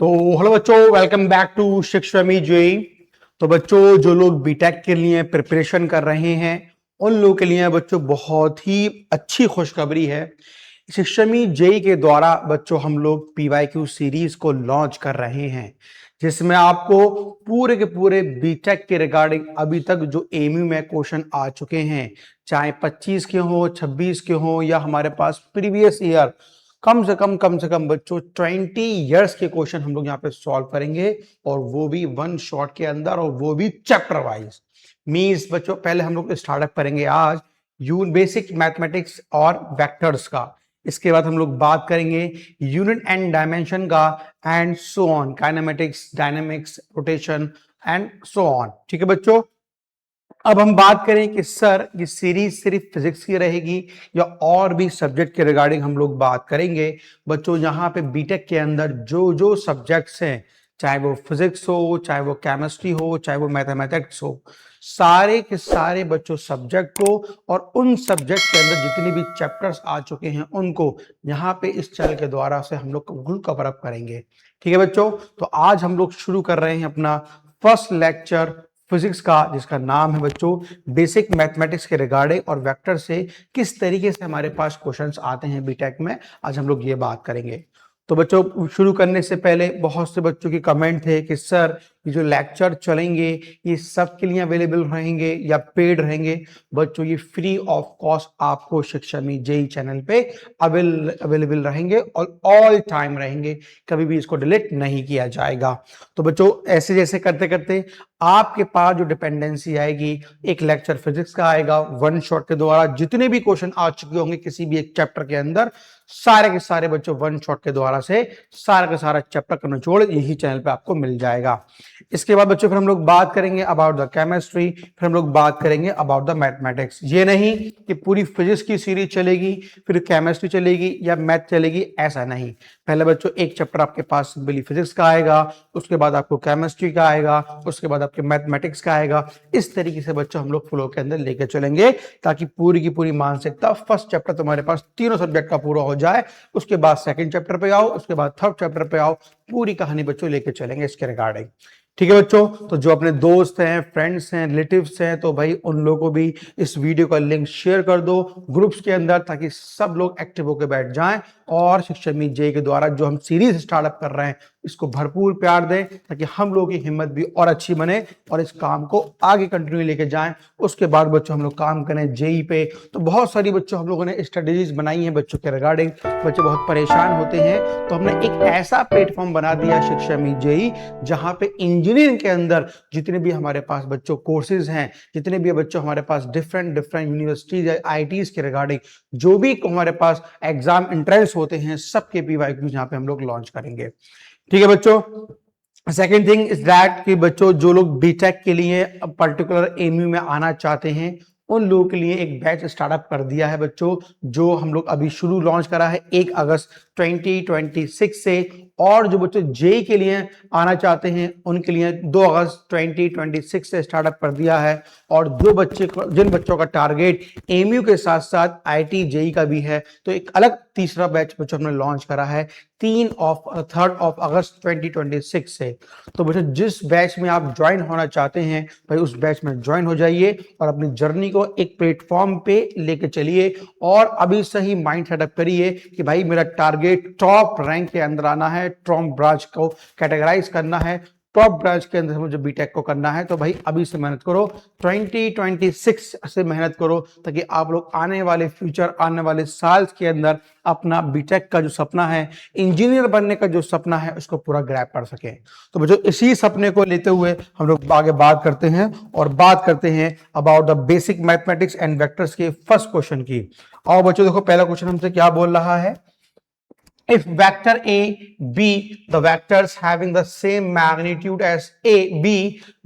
तो हेलो बच्चों, welcome back to शिक्षामी JEE. तो बच्चों, जो लोग बीटेक के लिए प्रिपरेशन कर रहे हैं उन लोगों के लिए बच्चों बहुत ही अच्छी खुशखबरी है। शिक्षामी जेई के द्वारा बच्चों हम लोग पीवाईक्यू सीरीज को लॉन्च कर रहे हैं, जिसमें आपको पूरे के पूरे बीटेक के रिगार्डिंग अभी तक जो एमयू में क्वेश्चन आ चुके हैं, चाहे 25 के हो, 26 के हो, या हमारे पास प्रीवियस ईयर कम से कम बच्चों 20 इयर्स के क्वेश्चन हम लोग यहाँ पे सॉल्व करेंगे, और वो भी वन शॉट के अंदर, और वो भी चैप्टर वाइज। मीन्स बच्चों, पहले हम लोग स्टार्टअप करेंगे आज बेसिक मैथमेटिक्स और वेक्टर्स का। इसके बाद हम लोग बात करेंगे यूनिट एंड डायमेंशन का, and so on, kinematics, dynamics, rotation and so on. ठीक है बच्चों, अब हम बात करें कि सर ये सीरीज सिर्फ फिजिक्स की रहेगी या और भी सब्जेक्ट के रिगार्डिंग हम लोग बात करेंगे। बच्चों, यहाँ पे बीटेक के अंदर जो जो सब्जेक्ट्स हैं, चाहे वो फिजिक्स हो, चाहे वो केमिस्ट्री हो, चाहे वो मैथमेटिक्स हो, सारे के सारे बच्चों सब्जेक्ट को और उन सब्जेक्ट के अंदर जितने भी चैप्टर्स आ चुके हैं उनको यहाँ पे इस चैनल के द्वारा से हम लोग फुल कवर अप करेंगे। ठीक है बच्चों, तो आज हम लोग शुरू कर रहे हैं अपना फर्स्ट लेक्चर फिजिक्स का, जिसका नाम है बच्चों बेसिक मैथमेटिक्स के रिगार्डिंग और वेक्टर से किस तरीके से हमारे पास क्वेश्चंस आते हैं बीटेक में। आज हम लोग ये बात करेंगे। तो बच्चों, शुरू करने से पहले बहुत से बच्चों की कमेंट थे कि सर ये जो लेक्चर चलेंगे ये सब के लिए अवेलेबल रहेंगे या पेड रहेंगे। बच्चों, ये फ्री ऑफ कॉस्ट आपको शिक्षामी जेई चैनल पे अवेलेबल रहेंगे और ऑल टाइम रहेंगे, कभी भी इसको डिलीट नहीं किया जाएगा। तो बच्चों, ऐसे जैसे करते करते आपके पास जो डिपेंडेंसी आएगी, एक लेक्चर फिजिक्स का आएगा वन शॉट के द्वारा, जितने भी क्वेश्चन आ चुके होंगे किसी भी एक चैप्टर के अंदर, सारे के सारे बच्चों वन शॉट के द्वारा से सारा का सारा चैप्टर का निचोड़ यही चैनल पे आपको मिल जाएगा। इसके बाद बच्चों फिर हम लोग बात करेंगे अबाउट द केमिस्ट्री, फिर हम लोग बात करेंगे अबाउट द मैथमेटिक्स। ये नहीं कि पूरी फिजिक्स की सीरीज चलेगी फिर केमिस्ट्री चलेगी या मैथ चलेगी, ऐसा नहीं। पहले बच्चों एक चैप्टर आपके पास सिंपली फिजिक्स का आएगा, उसके बाद आपको केमिस्ट्री का आएगा, उसके बाद आपके मैथमेटिक्स का आएगा। इस तरीके से बच्चों हम लोग फ्लो के अंदर लेके चलेंगे, ताकि पूरी की पूरी मानसिकता फर्स्ट चैप्टर तुम्हारे पास तीनों सब्जेक्ट का पूरा हो जाए, उसके बाद सेकंड चैप्टर पे आओ, उसके बाद थर्ड चैप्टर पे आओ, पूरी कहानी बच्चों लेके चलेंगे इसके रिगार्डिंग। ठीक है बच्चों, तो जो अपने दोस्त हैं, फ्रेंड्स हैं, रिलेटिव्स हैं, तो भाई उन लोगों को भी इस वीडियो का लिंक शेयर कर दो ग्रुप्स के अंदर, ताकि सब लोग एक्टिव होकर बैठ जाएं और शिक्षामी जेई के द्वारा जो हम सीरीज स्टार्टअप कर रहे हैं इसको भरपूर प्यार दें, ताकि हम लोगों की हिम्मत भी और अच्छी बने और इस काम को आगे कंटिन्यू लेके जाएं। उसके बाद बच्चों हम लोग काम करें जेई पे। तो बहुत सारी बच्चों हम लोगों ने स्ट्रेटेजीज बनाई हैं बच्चों के रिगार्डिंग। बच्चे बहुत परेशान होते हैं, तो हमने एक ऐसा प्लेटफॉर्म बना दिया शिक्षामी जेई, जहां पे इंजीनियरिंग के अंदर जितने भी हमारे पास बच्चों कोर्सेज हैं, जितने भी बच्चों हमारे पास डिफरेंट डिफरेंट यूनिवर्सिटीज आईआईटीज के रिगार्डिंग जो भी हमारे पास एग्जाम एंट्रेंस होते हैं, सबके पीवाईक्यू यहाँ पे हम लोग लॉन्च करेंगे। ठीक है बच्चों, सेकेंड थिंग इज दैट कि बच्चों जो लोग बीटेक के लिए पर्टिकुलर एमयू में आना चाहते हैं उन लोगों के लिए एक बैच स्टार्टअप कर दिया है बच्चों, जो हम लोग अभी शुरू लॉन्च करा है 1 अगस्त 2026 से। और जो बच्चों जेई के लिए आना चाहते हैं उनके लिए 2 अगस्त 2026 से स्टार्टअप कर दिया है। और जिन बच्चों का टारगेट एमयू के साथ साथ आईटी जेई का भी है, तो एक अलग तीसरा बैच बच्चों हमने लॉन्च करा है 3 अगस्त 2026 से। तो बच्चों जिस बैच में आप ज्वाइन होना चाहते हैं भाई उस बैच में ज्वाइन हो जाइए और अपनी जर्नी को एक प्लेटफॉर्म पे लेके चलिए, और अभी से ही माइंड सेटअप करिए कि भाई मेरा टारगेट टॉप रैंक के अंदर आना है, टॉप ब्रांच को कैटेगराइज करना है, टॉप ब्रांच के अंदर मुझे बीटेक को करना है। तो भाई अभी से मेहनत करो, 2026 से मेहनत करो, ताकि आप लोग आने वाले फ्यूचर, आने वाले साल के अंदर अपना बीटेक का जो सपना है, इंजीनियर बनने का जो सपना है, उसको पूरा ग्रैब कर सके। तो बच्चों इसी सपने को लेते हुए हम लोग आगे बात करते हैं, और बात करते हैं about the basic mathematics and vectors के फर्स्ट क्वेश्चन की। और बच्चों देखो, पहला क्वेश्चन हमसे क्या बोल रहा है, if vector A, B, the vectors having the same magnitude as A, B,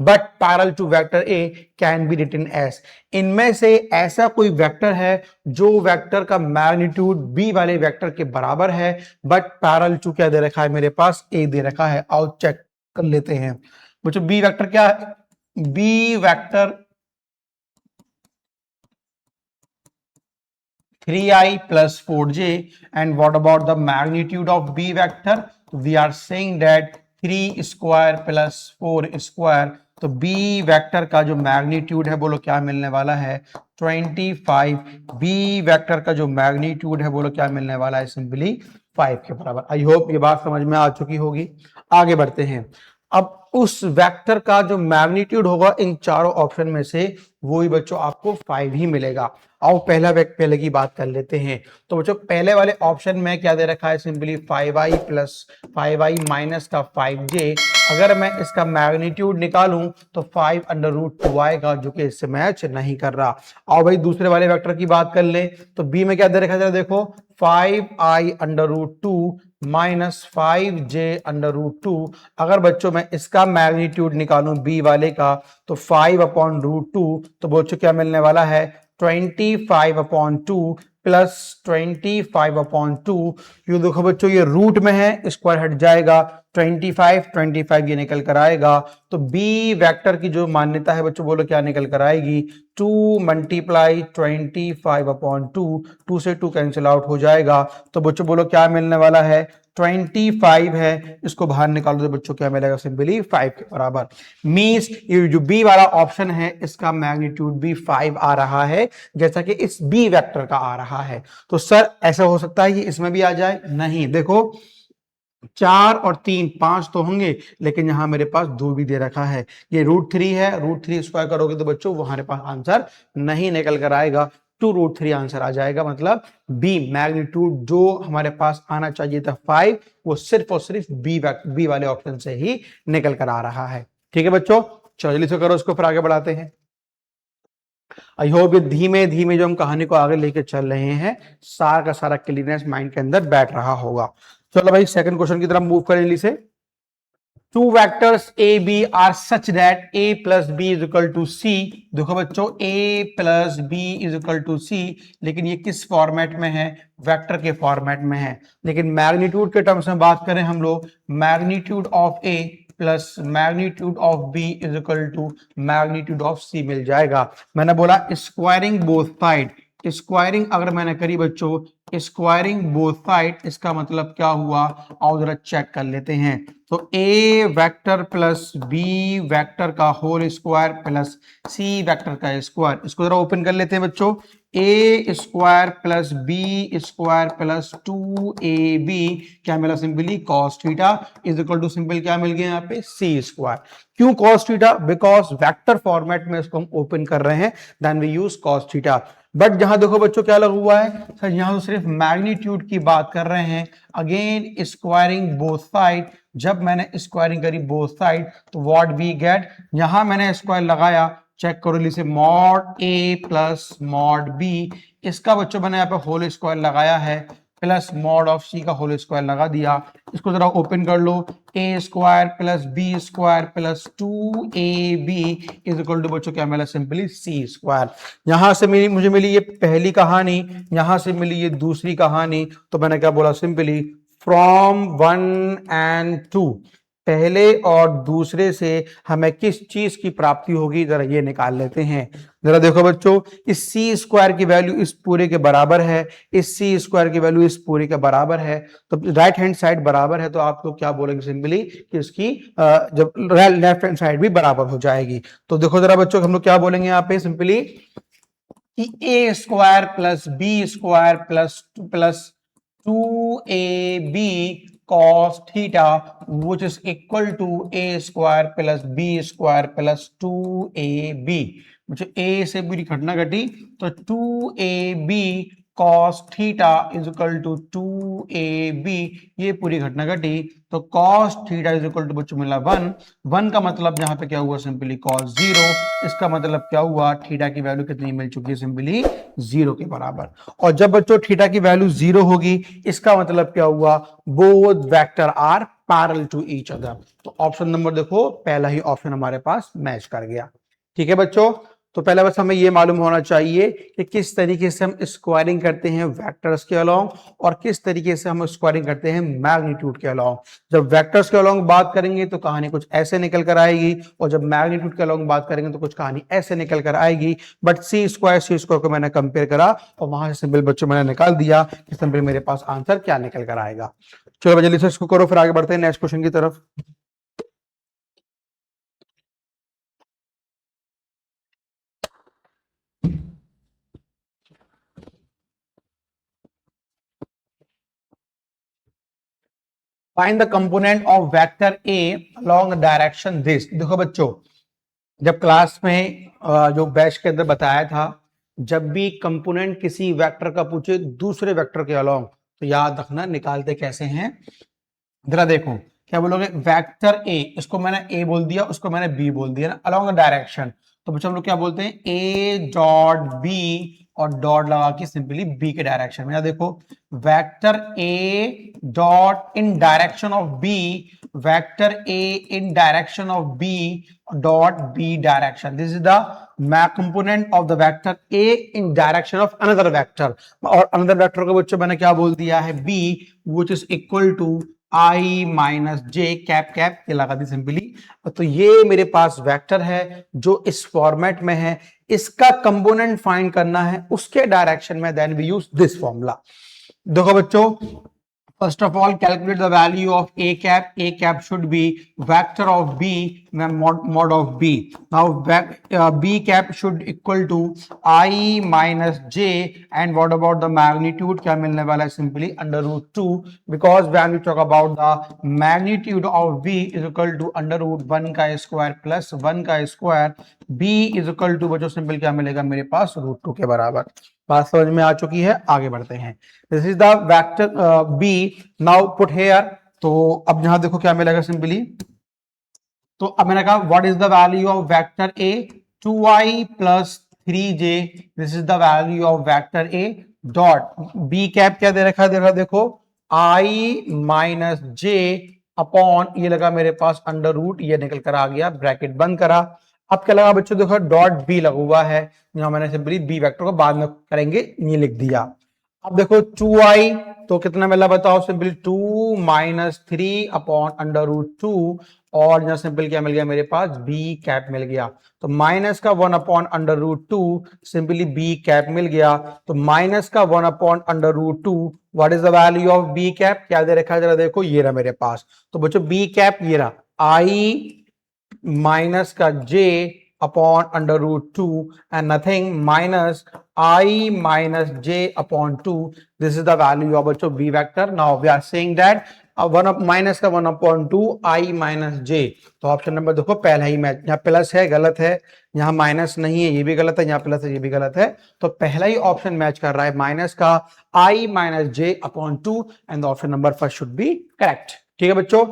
but parallel to vector A can be written as। इनमें से ऐसा कोई वेक्टर है जो वेक्टर का मैग्नीट्यूड B वाले वेक्टर के बराबर है, बट पैरेलल टू क्या दे रखा है मेरे पास, A दे रखा है। आओ चेक कर लेते हैं बच्चों, B वेक्टर क्या है, B vector 3i plus 4j. And what about the magnitude of b vector? We are saying that 3 square plus 4 square. तो b वेक्टर का जो मैग्नीट्यूड है बोलो क्या मिलने वाला है 25. b वेक्टर का जो मैग्नीट्यूड है बोलो क्या मिलने वाला है सिंपली 5 के बराबर. आई होप ये बात समझ में आ चुकी होगी. आगे बढ़ते हैं. अब उस वेक्टर का जो मैग्नीट्यूड होगा इन चारों ऑप्शन में से वो ही बच्चों आपको 5 ही मिलेगा. आओ पहले की बात कर लेते हैं. तो बच्चों पहले वाले ऑप्शन में क्या दे रखा है simply 5i plus 5i minus का 5j. अगर मैं इसका मैग्नीट्यूड निकालूं तो 5 अंडर रूट 2 आएगा जो कि इससे मैच नहीं कर रहा. आओ भाई दूसरे वाले वेक्टर की बात कर लें. तो बी में क्या दे रखा है देखो 5i under root 2 minus 5j under root 2. अगर बच्चों मैं इसका मैग्नीट्यूड निकालूं बी वाले का तो 5 अपॉन रूट 2. तो बच्चों क्या मिलने वाला है 25 अपॉन 2 प्लस 25 अपॉन 2. ये देखो बच्चों ये रूट में है स्क्वायर हट जाएगा 25 ये निकल कर आएगा. तो बी वेक्टर की जो मान्यता है बच्चों बोलो क्या निकल कर आएगी 2 मल्टीप्लाई 25 अपॉन 2. 2 से 2 कैंसिल आउट हो जाएगा. तो बच्चों बोलो क्या मिलने वाला है 25 है. इसको बाहर निकालो तो बच्चों क्या मिलेगा सिंपली 5 के बराबर. मींस ये जो बी वाला ऑप्शन है इसका मैग्नीट्यूड भी 5 आ रहा है जैसा कि इस बी वेक्टर का आ रहा है. तो सर ऐसा हो सकता है कि इसमें भी आ जाए? नहीं. देखो 4 और 3 5 तो होंगे लेकिन यहां मेरे पास 2 भी दे रखा है. ये √3 है. √3 स्क्वायर करोगे तो बच्चों हमारे पास आंसर नहीं निकल कर आएगा. 2√3 आंसर आ जाएगा. मतलब बी मैग्नीट्यूड जो हमारे पास आना चाहिए था 5 वो सिर्फ और सिर्फ बी वाले ऑप्शन से ही निकल कर आ रहा है. ठीक है बच्चों चलो जल्दी से करो इसको फिर आगे बढ़ाते हैं. आई होप ये धीमे धीमे जो हम कहानी को आगे लेके चल रहे हैं सारा का सारा क्लियरनेस माइंड के अंदर बैठ रहा होगा. चलो भाई सेकंड क्वेश्चन की तरफ मूव करें जल्दी से. Two vectors A B are such that A plus B is equal to C. देखो बच्चों A plus B is equal to C लेकिन ये किस फॉर्मेट में है वेक्टर के फॉर्मेट में है. लेकिन मैग्नीट्यूड के टर्म्स में बात करें हम लोग magnitude of A plus magnitude of B is equal to magnitude of C मिल जाएगा. मैंने बोला स्क्वायरिंग बोथ साइड. स्क्वायरिंग अगर मैंने करी बच्चों स्क्वायरिंग बोथ साइड इसका मतलब क्या हुआ आओ जरा चेक कर लेते हैं. तो A vector plus B vector का whole square plus C vector का स्क्वायर इसको जरा ओपन कर लेते हैं बच्चों. ए square plus B square plus 2ab क्या मिला simply cos theta is equal to simple क्या मिल गया यहाँ पे सी स्क्वायर. क्यों cos theta? Because vector format में इसको हम ओपन कर रहे हैं then we use cos theta. But जहां देखो बच्चों क्या लगा हुआ है सर यहां तो सिर्फ मैग्नीट्यूड की बात कर रहे हैं. Again squaring both side. जब मैंने स्क्वायरिंग करी बोथ साइड तो व्हाट वी गेट यहां मैंने स्क्वायर लगाया चेक करो इसे मॉड ए प्लस मॉड बी. इसका बच्चों मैंने यहाँ पे होल स्क्वायर लगाया है प्लस मॉड ऑफ सी का होल स्क्वायर लगा दिया. इसको जरा ओपन कर लो A square plus B square plus 2ab is equal to बच्चों क्या मिला सिंपली सी स्क्वायर. यहां से मुझे मिली ये पहली कहानी यहां से मिली ये दूसरी कहानी. तो मैंने क्या बोला सिंपली फ्रॉम 1 and 2 पहले और दूसरे से हमें किस चीज की प्राप्ति होगी जरा ये निकाल लेते हैं. जरा देखो बच्चों इस सी स्क्वायर की वैल्यू इस पूरे के बराबर है इस सी स्क्वायर की वैल्यू इस पूरे के बराबर है. तो राइट हैंड साइड बराबर है तो आप लोग क्या बोलेंगे सिंपली कि उसकी जब लेफ्ट हैंड साइड भी बराबर हो जाएगी. तो देखो जरा बच्चों हम लोग क्या बोलेंगे यहाँ पे सिंपली कि A square plus B square plus 2ab cos theta which is equal to a square plus b square plus 2ab. मुझे a से पूरी घटना घटी तो 2ab cos theta is equal to 2ab ये पूरी घटना घटी. तो cos theta is equal to बच्चों मिला 1 का मतलब यहाँ पे क्या हुआ सिंपली cos 0. इसका मतलब क्या हुआ थीटा की वैल्यू कितनी मिल चुकी है सिंपली 0 के बराबर. और जब बच्चों थीटा की वैल्यू 0 होगी इसका मतलब क्या हुआ both vector are parallel to each other. तो ऑप्शन नंबर देखो पहला ही ऑप्शन हमारे पास मैच कर गया. ठीक है बच्चों तो पहले बस हमें ये मालूम होना चाहिए कि किस तरीके से हम स्क्वायरिंग करते हैं वेक्टर्स के अलोंग और किस तरीके से हम स्क्वायरिंग करते हैं मैग्नीट्यूड के अलोंग। जब वेक्टर्स के अलोंग बात करेंगे तो कहानी कुछ ऐसे निकल कर आएगी, और जब मैग्नीट्यूड के अलोंग बात करेंगे तो कुछ कहानी ऐसे निकल कर आएगी। बट सी स्क्वायर को मैंने कंपेयर करा और वहां से सिंपल बच्चों मैंने निकाल दिया कि सिंपल मेरे पास आंसर क्या निकल कर आएगा। चलो जल्दी से इसको करो, फिर आगे बढ़ते हैं नेक्स्ट क्वेश्चन की तरफ। Find the component of vector a along the direction this. देखो बच्चों, जब क्लास में जो बैच के अंदर बताया था, जब भी कंपोनेंट किसी वेक्टर का पूछे दूसरे वेक्टर के अलोंग, तो याद रखना निकालते कैसे हैं। जरा देखो क्या बोलोगे, वेक्टर ए, इसको मैंने ए बोल दिया, उसको मैंने बी बोल दिया ना, अलोंग द डायरेक्शन। तो बच्चों हम लोग क्या बोलते हैं, ए डॉट बी और डॉट लगा के सिंपली बी के डायरेक्शन में। देखो vector A dot in direction of B, vector A in direction of B dot B direction, this is the component of the vector A in direction of another vector. और another vector को बच्चों मैंने क्या बोल दिया है, B, which is equal to I minus J cap cap, ये लगा दी सिंपली। तो ये मेरे पास वेक्टर है जो इस फॉर्मेट में है, इसका कंपोनेंट फाइंड करना है उसके डायरेक्शन में, then we use this formula. देखो बच्चों, first of all calculate the value of a cap. A cap should be vector of b mod of b. Now b cap should equal to I minus j, and what about the magnitude? क्या मिलने वाला है, simply under root 2, because when we talk about the magnitude of b is equal to under root 1 का square plus 1 का square, b is equal to बच्चों simple क्या मिलेगा मेरे पास, रूट 2 के बराबर। बात समझ में आ चुकी है, आगे बढ़ते हैं। This is the vector B, now put here. तो अब यहां देखो क्या मिलेगा सिंपली, तो अब मैंने कहा what is the value of vector A, 2i plus 3j, this is the value of vector A dot B cap क्या दे रखा है, देखो i माइनस जे अपॉन, ये लगा मेरे पास अंडर रूट, ये निकल कर आ गया, ब्रैकेट बंद करा। अब क्या लगा बच्चों, देखो डॉट बी लगा हुआ है, यहां मैंने सिंपली बी वेक्टर को बाद में करेंगे ये लिख दिया। अब देखो 2i तो कितना मिला बताओ, simply 2 minus 3 upon under root 2, और यहां सिंपल क्या मिल गया मेरे पास, बी कैप मिल गया। तो माइनस का 1 upon under root 2, simply B cap मिल गया। तो माइनस का 1 upon under root 2, what is the value of B cap, क्या दे रखा है जरा देखो, ये रहा मेरे पास। तो बच्चों बी कैप ये रहा, आई माइनस का j upon under root 2 and nothing minus i minus j upon 2, this is the value of बच्चों b vector. Now we are saying that minus का 1 अपॉन 2 i माइनस j। तो option number देखो पहला ही match, यहाँ plus है गलत है, यहाँ माइनस नहीं है ये भी गलत है, यहाँ प्लस है ये भी गलत है, तो पहला ही ऑप्शन मैच कर रहा है, माइनस का i minus j upon 2, and option number first should be correct. ठीक है बच्चों,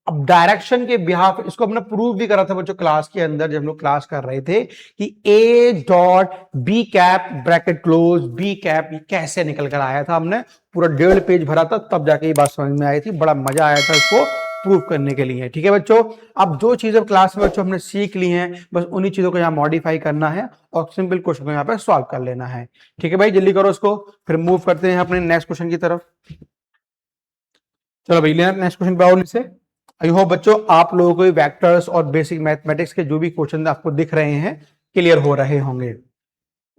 अब डायरेक्शन के बिहाफ, इसको हमने प्रूव भी करा था बच्चों क्लास के अंदर, जब हम लोग क्लास कर रहे थे कि A dot B cap bracket close B cap कैसे निकल कर आया था, हमने पूरा 1.5 पेज भरा था, तब जाके ये बात समझ में आई थी, बड़ा मजा आया था इसको प्रूव करने के लिए। ठीक है बच्चों, अब जो चीजें क्लास में बच्चों हमने सीख ली हैं, बस उन्हीं चीजों को यहाँ मॉडिफाई करना है और सिंपल क्वेश्चन को यहाँ पे सॉल्व कर लेना है। ठीक है भाई, जल्दी करो इसको, फिर मूव करते हैं अपने नेक्स्ट क्वेश्चन की तरफ। चलो भाई नेक्स्ट क्वेश्चन पे आओ नीचे। आई होप बच्चों आप लोगों को वेक्टर्स और बेसिक मैथमेटिक्स के जो भी क्वेश्चन आपको दिख रहे हैं क्लियर हो रहे होंगे।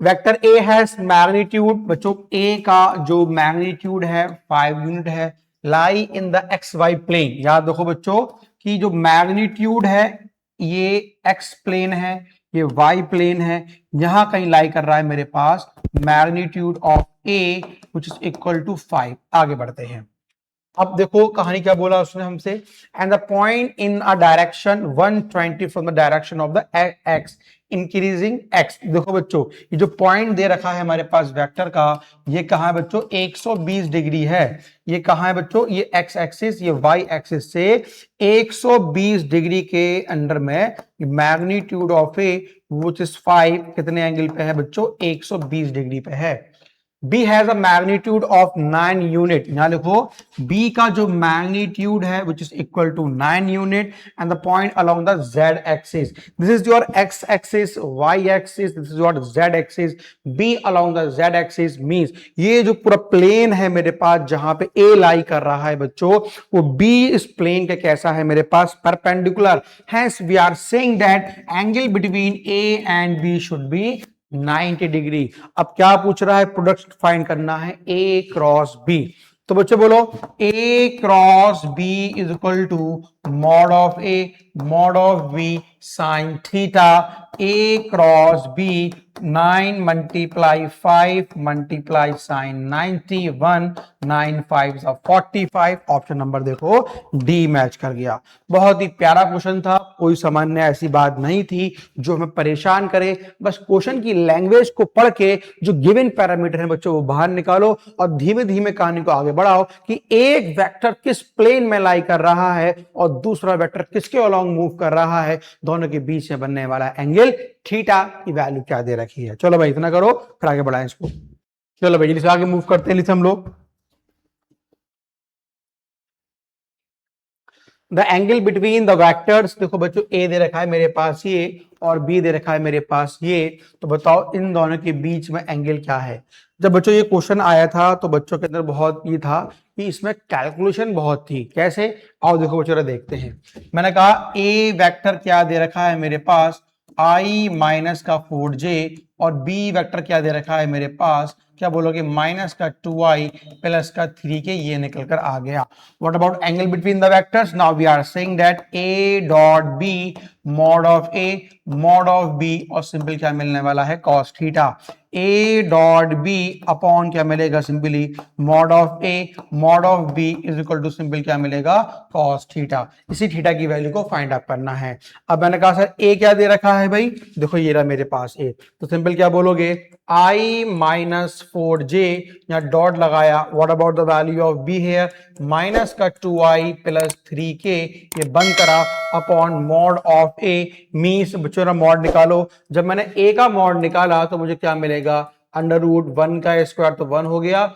वेक्टर ए हैज मैग्नीट्यूड, बच्चों ए का जो मैग्नीट्यूड है 5 यूनिट है, lie in the X Y plane. याद रखो बच्चों कि जो मैग्नीट्यूड है ये एक्स प्लेन है, ये वाई प्लेन है, यहां कहीं लाई कर रहा है मेरे पास magnitude of A which is equal to 5। आगे बढ़ते हैं, अब देखो कहानी क्या बोला उसने हमसे, and the point in a direction 120 from the direction of the x increasing x. देखो बच्चों ये जो पॉइंट दे रखा है हमारे पास वेक्टर का, ये कहां है बच्चों, 120 डिग्री है। ये कहां है बच्चों, ये एक्स एक्सिस, ये वाई एक्सिस से 120 डिग्री के अंडर में magnitude of A which is 5 कितने एंगल पे है बच्चों, 120 डिग्री पे है। B has a magnitude of 9 unit, यहां लिखो B का जो मैग्नीट्यूड है which is equal to 9 unit and the point along the Z axis, this is your X axis, Y axis, this is your Z axis, B along the Z axis means ये जो पूरा plane है मेरे पास जहां पे A लाई कर रहा है बच्चों, वो B इस प्लेन का कैसा है मेरे पास perpendicular, hence we are saying that angle between A and B should be 90 degree. अब क्या पूछ रहा है, प्रोडक्ट फाइंड करना है ए क्रॉस बी, तो बच्चों बोलो A cross B is equal to mod of B sine theta, A cross B 9 multiply 5 multiply sine 90, 1 9 5 45, option number देखो डी मैच कर गया। बहुत ही प्यारा क्वेश्चन था, कोई सामान्य ऐसी बात नहीं थी जो हमें परेशान करे, बस क्वेश्चन की लैंग्वेज को पढ़ के जो गिवन पैरामीटर है बच्चों वो बाहर निकालो और धीमे धीमे कहानी को आगे बढ़ाओ कि एक वेक्टर किस प्लेन में लाई कर रहा है और दूसरा वेक्टर किसके अलोंग मूव कर रहा है, दोनों के बीच में बनने वाला एंगल थीटा की वैल्यू क्या दे रखी है। चलो भाई इतना करो फिर आगे बढ़ाएं इसको। चलो भाई जल्दी से आगे मूव करते हैं हम लोग। The angle between the vectors, देखो बच्चों ए दे रखा है मेरे पास ये और बी दे रखा है मेरे पास ये, तो बताओ इन दोनों के बीच में एंगल क्या है। जब बच्चों ये क्वेश्चन आया था तो बच्चों के अंदर बहुत ये था कि इसमें कैलकुलेशन बहुत थी, कैसे आओ देखो बच्चों देखते हैं। मैंने कहा ए वेक्टर क्या दे रखा है मेरे पास i माइनस का 4j और b वेक्टर क्या दे रखा है मेरे पास, क्या बोलोगे माइनस का 2i प्लस का 3k, ये निकल कर आ गया। What about angle between the vectors, now we are saying that a dot b mod of b और सिंपल क्या मिलने वाला है cos theta, a dot b upon क्या मिलेगा simply mod of b is equal to simple क्या मिलेगा cos theta. इसी थीटा की वैल्यू को फाइंड आउट करना है। अब मैंने कहा सर a क्या दे रखा है भाई, देखो ये रहा मेरे पास a, तो सिंपल क्या बोलोगे i माइनस 4j, यहाँ डॉट लगाया, what about the value of b here minus का 2i प्लस 3k, ये बंद करा upon mod of a means बच्चों ना मॉड निकालो। जब मैंने a का मॉड निकाला तो मुझे क्या मिलेगा अंडर रूट 1 का स्क्वायर तो 1 हो गया,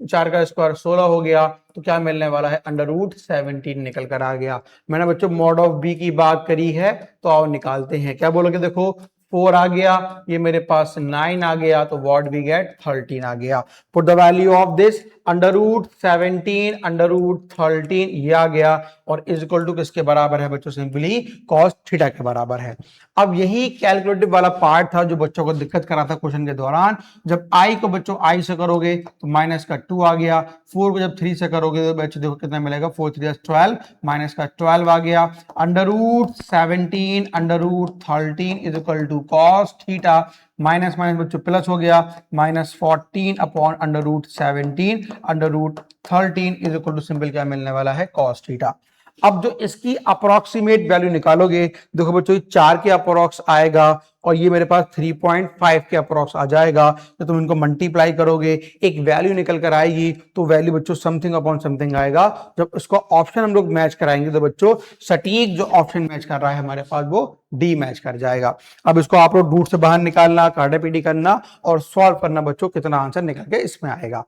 4 का स्क्वायर 16 हो गया, तो क्या मिलने वाला है अंडर रूट 17 निकल कर आ गया। मैंने बच्चों मॉड ऑफ b की बात करी है तो आओ निकालते हैं, क्या बोलोगे देखो 4 आ गया, ये मेरे पास 9 आ गया, तो व्हाट वी गेट 13 आ गया। Put the value of this under root 17 under root 13 ये आ गया और इज इक्वल टू किसके बराबर है बच्चों सिंपली cos थीटा के बराबर है। अब यही कैलकुलेटिव वाला पार्ट था जो बच्चों को दिक्कत करा था क्वेश्चन के दौरान। जब i को बच्चों i से करोगे तो माइनस का 2 आ गया, 4 को जब 3 से करोगे तो बच्चों देखो कितना मिलेगा 4 3 12 माइनस का 12 आ गया, under root 17 under root 13 is equal to cos theta, minus minus बच्चों प्लस हो गया minus 14 upon under root 17 under root 13 is equal to simple क्या मिलने वाला है cos थीटा। अब जो इसकी अप्रोक्सीमेट वैल्यू निकालोगे देखो बच्चों 4 के अप्रोक्स आएगा और ये मेरे पास 3.5 के अप्रोक्स आ जाएगा, तो तुम इनको मल्टीप्लाई करोगे एक वैल्यू निकल कर आएगी, तो वैल्यू बच्चों समथिंग अपॉन समथिंग आएगा। जब इसको ऑप्शन हम लोग मैच कराएंगे तो बच्चों सटीक जो ऑप्शन मैच कर रहा है हमारे पास वो डी मैच कर जाएगा। अब इसको आप लोग रूट से बाहर निकालना, काटापीटी करना और सॉल्व करना बच्चों, कितना आंसर निकल के इसमें आएगा।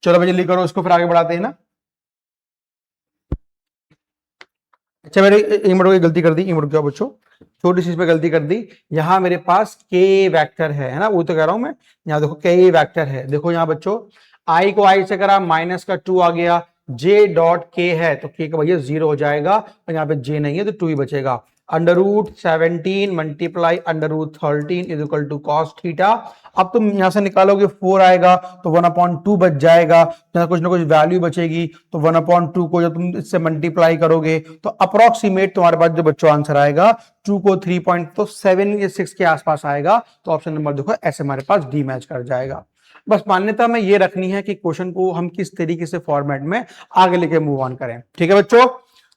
चलो भाई जल्दी करो इसको फिर आगे बढ़ाते हैं ना। अच्छा मेरे एक मिनट की गलती कर दी, एक मिनट क्या बच्चों छोटी सी पे गलती कर दी, यहां मेरे पास के वेक्टर है ना, वो तो कह रहा हूं मैं, यहाँ देखो के वेक्टर है, देखो यहाँ बच्चों आई को आई से करा माइनस का 2 आ गया, जे डॉट के है तो के का भैया 0 हो जाएगा और यहाँ पे जे नहीं है तो 2 ही बचेगा, under root 17 multiply under root 13 is equal to cos theta. अब तुम यहां से निकालोगे 4 आएगा तो 1/2 बच जाएगा, कुछ ना कुछ वैल्यू बचेगी, तो 1/2 को जब तुम इससे मल्टीप्लाई करोगे तो अप्रोक्सीमेट तुम्हारे पास जो बच्चों आंसर आएगा 2 को 3.7 या 6 के आसपास आएगा, तो ऑप्शन नंबर देखो ऐसे हमारे पास डी मैच कर जाएगा। बस मान्यता में ये रखनी है कि क्वेश्चन को हम किस तरीके से फॉर्मेट में आगे लेके मूव ऑन करें, ठीक है बच्चों।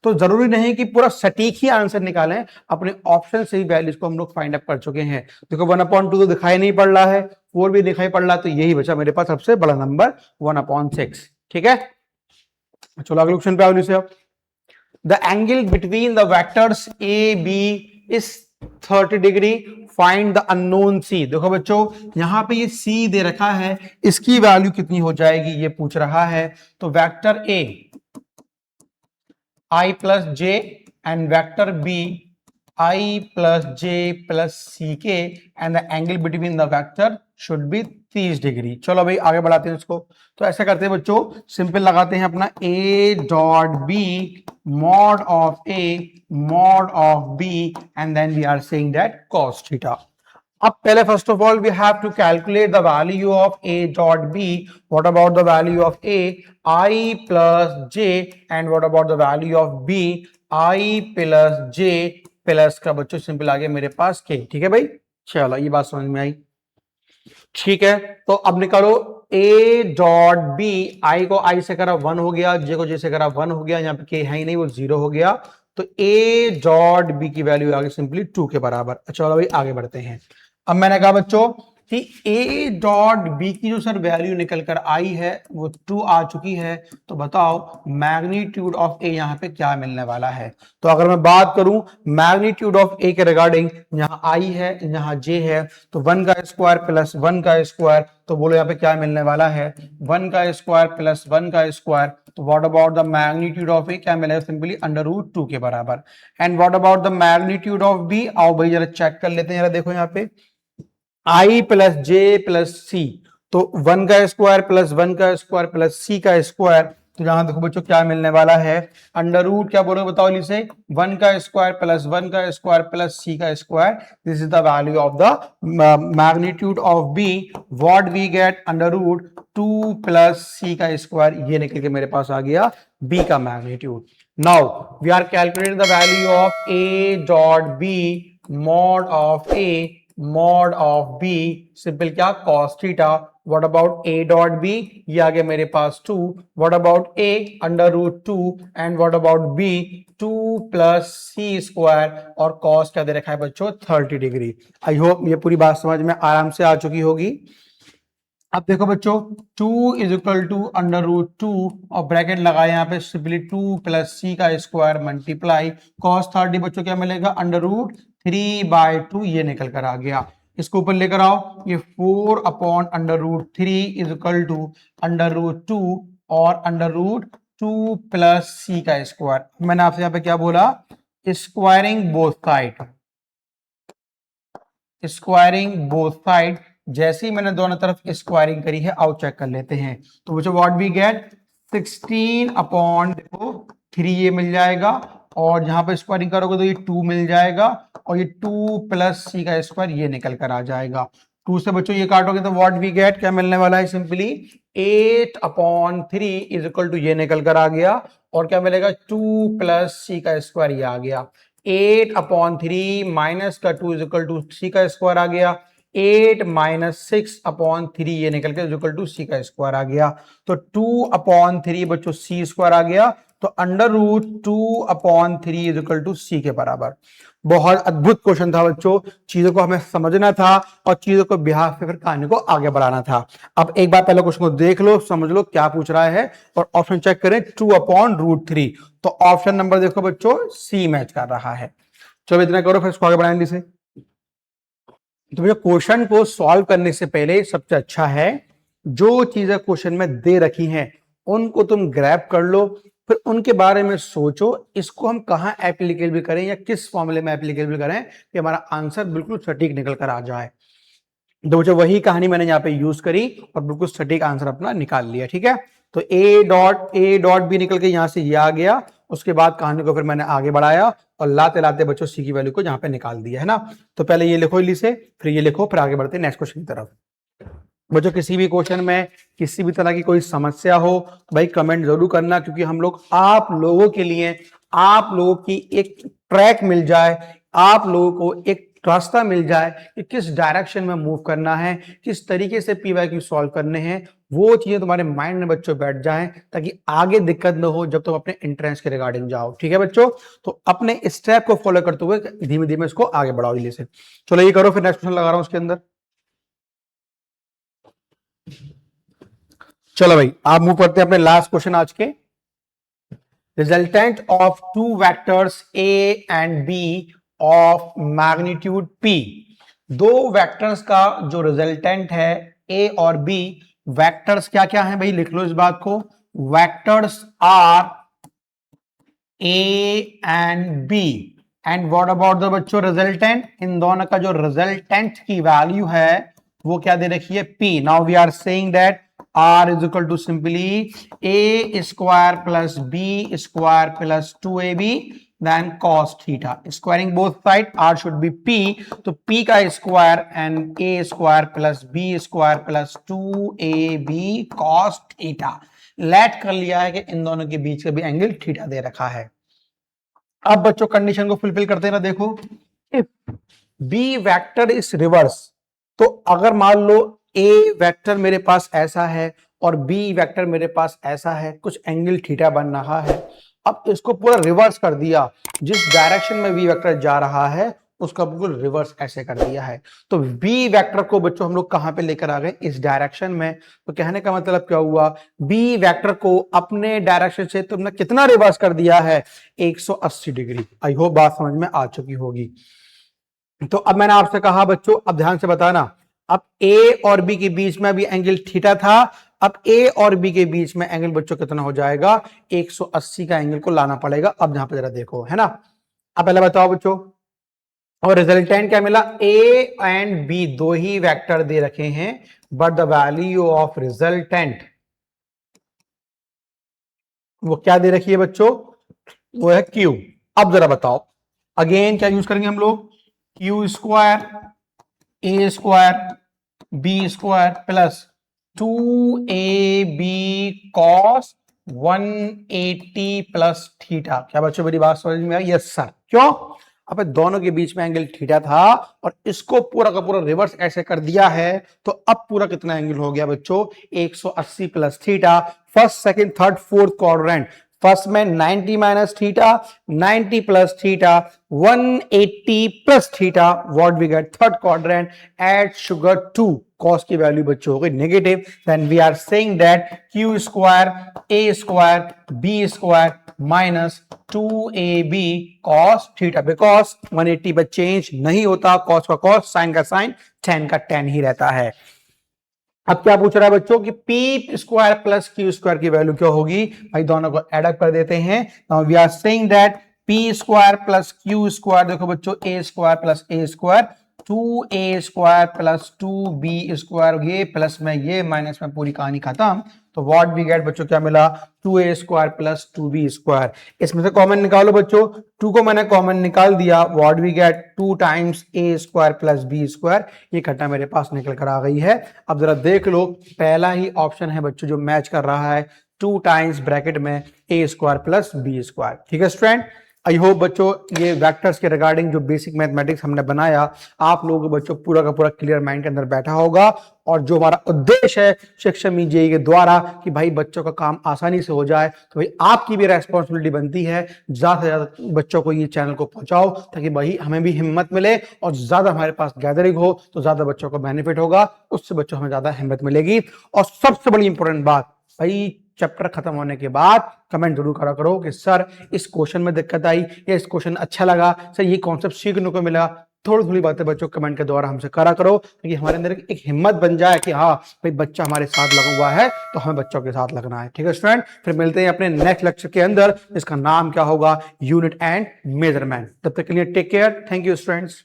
तो जरूरी नहीं कि पूरा सटीक ही आंसर निकालें, अपने ऑप्शन से ही वैल्यूज को हम लोग फाइंड अप कर चुके हैं। देखो 1/2 तो दिखाई नहीं पड़ रहा है, 4 भी दिखाई पड़ रहा है, तो यही बचा मेरे पास सबसे बड़ा नंबर 1/6, ठीक है। चलो अगले क्वेश्चन पे आओ। The angle between the vectors A B is 30 degree. Find the unknown C. देखो बच्चों यहां पे ये सी दे रखा है, इसकी वैल्यू कितनी हो जाएगी ये पूछ रहा है। तो vector A I plus J and vector B I plus J plus C K and the angle between the vector should be 30 degree. चलो भाई आगे बढ़ाते हैं इसको। तो ऐसा करते हैं बच्चों, सिंपल लगाते हैं अपना A dot B mod of A mod of B and then we are saying that cos theta. अब पहले first of all we have to calculate the value of a dot b। What about the value of a I plus j and what about the value of b I plus j plus का बच्चों simple आ गया मेरे पास k। ठीक है भाई, चलो ये बात समझ में आई। ठीक है, तो अब निकालो a डॉट b। i को i से करा 1 हो गया, j को j से करा 1 हो गया, यहाँ पे k है ही नहीं वो 0 हो गया। तो a डॉट b की वैल्यू आ गई सिंपली 2 के बराबर। चलो भाई आगे बढ़ते हैं। अब मैंने कहा बच्चों कि a डॉट b की जो सर वैल्यू निकल कर आई है वो 2 आ चुकी है। तो बताओ मैग्नीट्यूड ऑफ a यहाँ पे क्या मिलने वाला है। तो अगर मैं बात करूं मैग्नीट्यूड ऑफ a के रिगार्डिंग, यहाँ i है यहाँ j है, तो 1 का स्क्वायर प्लस 1 का स्क्वायर, तो बोलो यहाँ पे क्या मिलने वाला है 1 का स्क्वायर प्लस 1 का स्क्वायर। तो what about the magnitude of A क्या मिलेगा सिंपली अंडर रूट 2 के बराबर। And what about the magnitude of B, आओ भाई जरा चेक कर लेते हैं। जरा देखो यहाँ पे आई प्लस जे प्लस सी, तो 1 का स्क्वायर प्लस 1 का स्क्वायर प्लस सी का स्क्वायर। तो यहां देखो बच्चों क्या मिलने वाला है अंडर रूट क्या बोलोगे बताओ इसे 1 का स्क्वायर प्लस 1 का स्क्वायर प्लस सी का square. This is the value of the magnitude of B. What we get under root 2 plus C का स्क्वायर, ये निकल के मेरे पास आ गया बी का magnitude. Now we are calculating the value of A dot B mod of A mod of B simple क्या cos theta. What about a dot b, ये आ गया मेरे पास 2। What about a under root 2 and what about b 2 plus C square और cos क्या दे रखा है बच्चों 30 डिग्री। आई होप ये पूरी बात समझ में आराम से आ चुकी होगी। अब देखो बच्चों 2 is equal to under root 2 और ब्रैकेट लगाए यहाँ पे सिंपली 2 प्लस सी का स्क्वायर मल्टीप्लाई cos 30 बच्चों क्या मिलेगा अंडर रूट 3/2, ये निकल कर आ गया। इसको ऊपर लेकर आओ, ये 4 upon under root 3 is equal to under root 2 और अंडर रूट 2 प्लस सी का स्क्वायर। मैंने आपसे यहाँ पे क्या बोला squaring both side, squaring both side. जैसे ही मैंने दोनों तरफ स्क्वायरिंग करी है आओ चेक कर लेते हैं। तो बच्चों व्हाट वी गेट 16 अपॉन देखो 3 ये मिल जाएगा और जहां पर स्क्वायरिंग करोगे तो ये 2 मिल जाएगा और ये 2 प्लस सी का स्क्वायर ये निकल कर आ जाएगा। 2 से बच्चों ये काटोगे तो व्हाट वी गेट क्या मिलने वाला है simply 8 upon 3 is equal to ये निकल कर आ गया और क्या मिलेगा 2 प्लस सी का स्क्वायर ये आ गया। 8 अपॉन 3 माइनस का 2 इज इक्वल टू सी का स्क्वायर आ गया। 8 माइनस 6 अपॉन 3 ये निकल के इक्वल टू सी का स्क्वायर आ गया। तो 2 अपॉन 3 बच्चों सी स्क्वायर आ गया। तो under root 2 upon 3 is equal to C के बराबर। बहुत अद्भुत क्वेश्चन था बच्चों, चीजों को हमें समझना था और चीजों को बिहार से फिर कहानी को आगे बढ़ाना था। अब एक बार पहले क्वेश्चन को देख लो, समझ लो क्या पूछ रहा है और ऑप्शन चेक करें 2 अपॉन रूट 3। तो ऑप्शन नंबर देखो बच्चों सी मैच कर रहा है। चलो इतना करो फिर इसको आगे बढ़ाएंगे इसे। तो भैया क्वेश्चन को सॉल्व करने से पहले सबसे अच्छा है जो चीजें क्वेश्चन में दे रखी हैं उनको तुम ग्रैब कर लो, फिर उनके बारे में सोचो इसको हम कहां एप्लीकेबल करें या किस फॉर्मूले में एप्लीकेबल करें कि हमारा आंसर बिल्कुल सटीक निकल कर आ जाए। तो मुझे वही कहानी मैंने यहाँ पे यूज करी और बिल्कुल सटीक आंसर अपना निकाल लिया। ठीक है, तो ए डॉट बी निकल के यहां से ये आ गया। उसके बाद कहानी को फिर मैंने आगे बढ़ाया और लाते लाते बच्चों सी की वैल्यू को यहाँ पे निकाल दिया है ना। तो पहले ये लिखो इसे, फिर ये लिखो, फिर आगे बढ़ते हैं नेक्स्ट क्वेश्चन की तरफ। बच्चों किसी भी क्वेश्चन में किसी भी तरह की कोई समस्या हो तो भाई कमेंट जरूर करना, क्योंकि हम लोग आप लोगों के लिए आप लोगों की एक ट्रैक मिल जाए, आप लोगों को एक रास्ता मिल जाए कि किस डायरेक्शन में मूव करना है, किस तरीके से पीवाईक्यू सॉल्व करने हैं, वो चीजें तुम्हारे माइंड में बच्चों बैठ जाएं ताकि आगे दिक्कत न हो जब तुम अपने एंट्रेंस के रिगार्डिंग जाओ। ठीक है बच्चों, तो अपने स्टेप को फॉलो करते हुए धीमे धीमे इसको आगे बढ़ाओ जल्दी से। चलो ये करो, फिर नेक्स्ट क्वेश्चन लगा रहा हूं उसके अंदर। चलो भाई आप मूव करते हैं अपने लास्ट क्वेश्चन आज के। Resultant of two vectors A and B of magnitude P। दो वेक्टर्स का जो रिजल्टेंट है A और B, वेक्टर्स क्या क्या है भाई, लिख लो इस बात को। Vectors are A and B and what about the बच्चों रिजल्टेंट, इन दोनों का जो रिजल्टेंट की वैल्यू है वो क्या दे रखी है, P। Now we are saying that R is equal to simply A square plus B square plus 2AB then cos theta, squaring both side R should be P, तो P का square and A square plus B square plus 2AB cos theta। लेट कर लिया है कि इन दोनों के बीच का भी एंगल थीटा दे रखा है। अब बच्चों कंडीशन को फुलफिल करते हैं ना, देखो if B vector is reverse, तो अगर मान लो ए वेक्टर मेरे पास ऐसा है और बी वेक्टर मेरे पास ऐसा है, कुछ एंगल थीटा बन रहा है। अब इसको पूरा रिवर्स कर दिया, जिस डायरेक्शन में बी वेक्टर जा रहा है उसका बिल्कुल रिवर्स ऐसे कर दिया है। तो बी वेक्टर को बच्चों हम लोग कहां पे लेकर आ गए, इस डायरेक्शन में। तो कहने का मतलब क्या हुआ, बी वेक्टर को अपने डायरेक्शन से तुमने कितना रिवर्स कर दिया है, 180 डिग्री। आई होप बात समझ में आ चुकी होगी। तो अब मैंने आपसे कहा बच्चों, अब ध्यान से बताना, अब ए और बी के बीच में भी एंगल थीटा था, अब ए और बी के बीच में एंगल बच्चों कितना हो जाएगा, 180 का एंगल को लाना पड़ेगा। अब यहां पर जरा देखो, है ना। अब पहले बताओ बच्चों, और रिजल्टेंट क्या मिला, ए एंड बी दो ही वेक्टर दे रखे हैं, but the value of resultant वो क्या दे रखी है बच्चों, वो है क्यू। अब जरा बताओ, अगेन क्या यूज करेंगे हम लोग, क्यू स्क्वायर ए square B square plus 2ab cos 180 plus theta. क्या बच्चों मेरी बात समझ में आई, यस सर। क्यों, अब दोनों के बीच में एंगल थीटा था और इसको पूरा का पूरा रिवर्स ऐसे कर दिया है, तो अब पूरा कितना एंगल हो गया बच्चों, 180 plus theta. First second third fourth quadrant, first में 90 minus theta, 90 plus theta, 180 plus theta, what we get third quadrant add sugar 2, cos की वैल्यू बच्चों हो गई negative. Then we are saying that Q square A square B square minus 2ab cos theta, because 180 पर change नहीं होता, cos का cos, sine का sine, tan का tan ही रहता है। अब क्या पूछ रहा है बच्चों कि P square plus q square की वैल्यू क्या होगी, भाई दोनों को एड अप कर देते हैं। Now we are saying that p square plus q square, देखो बच्चों ए square plus a square, 2a square plus 2b square, ये प्लस में ये माइनस में पूरी कहानी खत्म। तो व्हाट वी गेट बच्चों क्या मिला, 2a square plus 2b square. इसमें से कॉमन निकालो बच्चों, 2 को मैंने कॉमन निकाल दिया, what we get 2 times a square plus b square, ये घटना मेरे पास निकल कर आ गई है। अब जरा देख लो, पहला ही ऑप्शन है बच्चों जो मैच कर रहा है, 2 टाइम्स ब्रैकेट में a square plus b square. ठीक है स्टूडेंट, आई होप बच्चों ये वेक्टर्स के रिगार्डिंग जो बेसिक मैथमेटिक्स हमने बनाया, आप लोगों को बच्चों पूरा का पूरा क्लियर माइंड के अंदर बैठा होगा। और जो हमारा उद्देश्य है शिक्षक जेईई के द्वारा कि भाई बच्चों का काम आसानी से हो जाए, तो भाई आपकी भी रेस्पॉन्सिबिलिटी बनती है ज्यादा से ज्यादा बच्चों को ये चैनल को पहुंचाओ, ताकि भाई हमें भी हिम्मत मिले और ज्यादा हमारे पास गैदरिंग हो तो ज्यादा बच्चों को बेनिफिट होगा, उससे बच्चों हमें ज्यादा हिम्मत मिलेगी। और सबसे बड़ी इंपॉर्टेंट बात, भाई चैप्टर खत्म होने के बाद कमेंट जरूर करा करो कि सर इस क्वेश्चन में दिक्कत आई या इस क्वेश्चन अच्छा लगा, सर ये कॉन्सेप्ट सीखने को मिला। थोड़ी थोड़ी बातें बच्चों कमेंट के द्वारा हमसे करा करो, ताकि हमारे अंदर एक हिम्मत बन जाए कि हाँ भाई बच्चा हमारे साथ लगा हुआ है तो हमें बच्चों के साथ लगना है। ठीक है स्टूडेंट, फिर मिलते हैं अपने नेक्स्ट लेक्चर के अंदर, जिसका नाम क्या होगा, यूनिट एंड मेजरमेंट। तब तक के लिए take care, thank you students.